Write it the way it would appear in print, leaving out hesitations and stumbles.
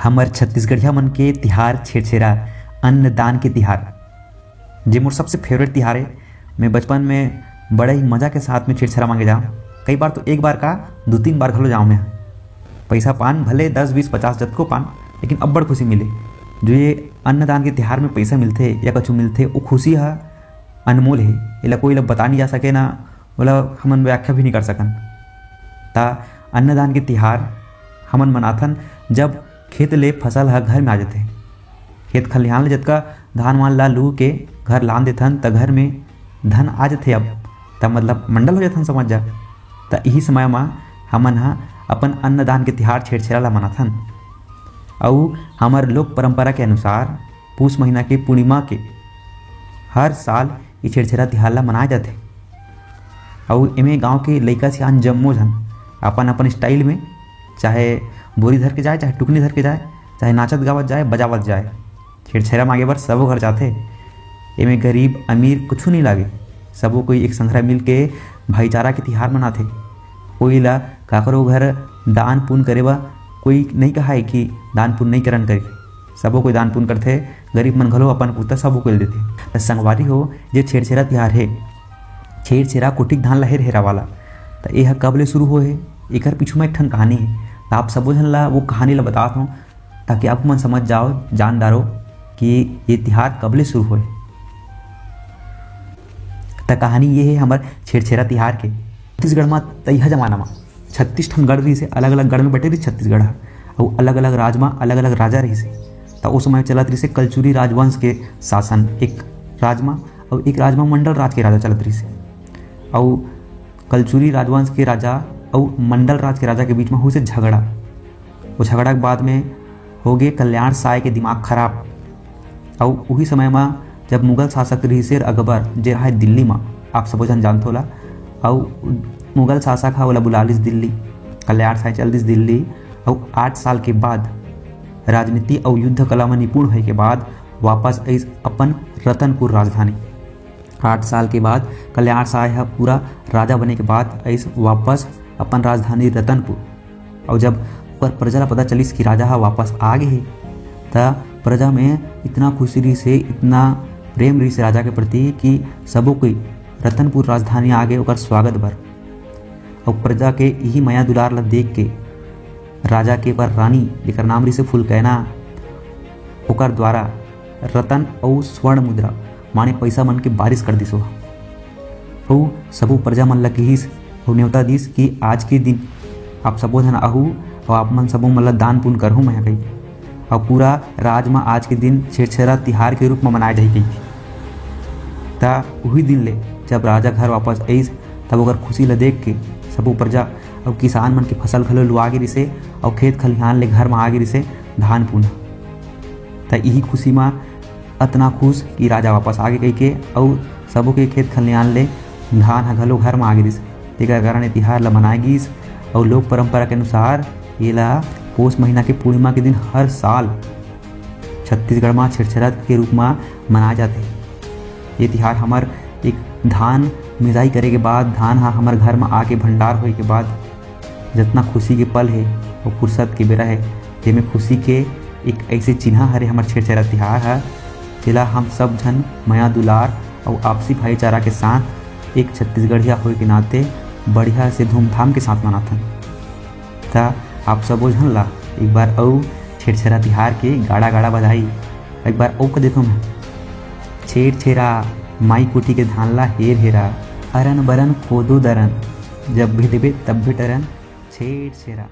हमर छत्तीसगढ़िया मन के तिहार छेरछेरा अन्नदान के तिहार जे मोर सबसे फेवरेट तिहार है। मैं बचपन में बड़े ही मज़ा के साथ में छेरछेरा मांगे जाऊँ। कई बार तो एक बार का 2-3 बार घलो जाऊँ मैं। पैसा पान भले 10-20-50 जतको पान, लेकिन अब बड़ खुशी मिले। जो ये अन्नदान के तिहार में पैसा मिलते या कछु मिलते, वो खुशी है अनमोल है। ये कोई बता नहीं जा सके ना, बोला हमन व्याख्या भी नहीं कर सकन। ता अन्नदान के तिहार हमन मनाथन जब खेत ले फसल है घर में आ जाते। खेत खलिहान ले जतका धान वान ला लू के घर लान देथन त घर में धन आ जाते। अब तब मतलब मंडल हो जाथन, समझ जा। त यही समय में हमन हा अपन अन्नदान के तिहार छेरछेरा ला मनाथन। और हमार लोक परंपरा के अनुसार पूस महीना के पूर्णिमा के हर साल ये छेरछेरा तिहार ला मनाए जाते। और एमें गांव के लइका सियान जम्मो झन अपन अपन स्टाइल में, चाहे बोरी धर के जाए, चाहे टुकनी धर के जाए, चाहे नाचत गावत जाए, बजावत जाए, छेरछेरा मांगे बर सबो घर जाते। एमें गरीब अमीर कुछ नहीं लागे, सबो कोई एक संघरा मिल के भाईचारा के तिहार मनाथे। कोई ला काकरो घर दान पुण्य करे बा कोई नहीं कहा है कि दान पुण्य नहीं करन करे, सबो कोई दान पुण्य करथे। गरीब मन घलो अपन पुता सबो को देथे। संगवारी हो जे छेरछेरा तिहार है, छेरछेरा कोटिक धान ला हेरा वाला। तो यह कब ले शुरू होए, एकर पीछू में एक ठन कहानी है। तो आप सबो झन ला वो कहानी ला बताता हूँ ताकि आप मन समझ जाओ, जान डारो कि ये तिहार कब ले शुरू होए। तो कहानी ये है हमार छेरछेरा तिहार के। छत्तीसगढ़ में तैहा जमाना में 36 ठन गढ़ रही से, अलग अलग गढ़ में बटे रही छत्तीसगढ़। और अलग अलग राज में अलग अलग राजा रही से। तो उस समय चलत रही से कलचुरी राजवंश के शासन एक राज में, और एक राज में मंडल राज के राजा चलत रही से। और कलचुरी राजवंश के राजा और मंडल राज के राजा के बीच में हो से झगड़ा। वो झगड़ा के बाद में हो गए कल्याण साय के दिमाग खराब। और वही समय में जब मुगल शासक रही से अकबर जे रहा है दिल्ली में, आप सब जन जानते होला। और मुगल शासक है, बोला बुला लीस दिल्ली, कल्याण साय चल दिस दिल्ली। और 8 साल के बाद राजनीति और युद्ध कला में निपुण होने के बाद वापस इस अपन रतनपुर राजधानी। 8 साल के बाद कल्याण साय है पूरा राजा बने के बाद इस वापस अपन राजधानी रतनपुर। और जब प्रजा ला पता चलिस कि राजा हा वापस आ गए, त प्रजा में इतना खुशी रही से, इतना प्रेम रही से राजा के प्रति कि सबो कोई रतनपुर राजधानी आ गए ओकर स्वागत बर। और प्रजा के यही माया दुलार ला देख के राजा के पर रानी जेकर नाम रही से फुलकैना, ओकर द्वारा रतन और स्वर्ण मुद्रा माने पैसा मन के बारिश कर दिसो। और सबो प्रजा मन ला कहिस और न्योता दिस कि आज के दिन आप सबो जन आहू और आप मन सबो मन ला दान पुण्य करहूँ मैं कही। और पूरा राज में आज के दिन छेरछेरा तिहार के रूप में मनाए जाए गई। ता वही दिन ले जब राजा घर वापस आइस, तब ओकर खुशी ला देख के सबो प्रजा और किसान मन के फसल घलो लुआ गिरी से, और खेत खलिहान ले घर में आ गिरी से धान पुण्य। तो यही खुशी में अतना खुश कि राजा वापस आगे कही के, और सबो के खेत खलिहान ले धान ह घलो घर में आ गिरिस। तेकर कारण तिहार ला मनाए गिस। और लोक परंपरा के अनुसार ये ला पौष महीना के पूर्णिमा के दिन हर साल छत्तीसगढ़ में छेरछेरा के रूप में मनाए जाते। ये तिहार हमार एक धान मिसाई करे के बाद, धान हा हमार घर में आके भंडार होए के बाद जितना खुशी के पल है वो फुर्सत के बेरा है, जेमें खुशी के एक ऐसे चिन्ह हरे हमार छेरछेरा तिहार है, जिला हम सब जन माया दुलार और आपसी भाईचारा के साथ एक छत्तीसगढ़िया होए के नाते बढ़िया से धूमधाम के साथ मनाथन। ता आप सबो झन ला एक बार और छेरछेरा तिहार के गाड़ा गाड़ा बधाई। एक बार और को देखो मैं, छेरछेरा माई कोठी के धान ला हेर हेरा, अरन बरन कोदो दरन, जब भी देबे तब भी टरन छेरछेरा।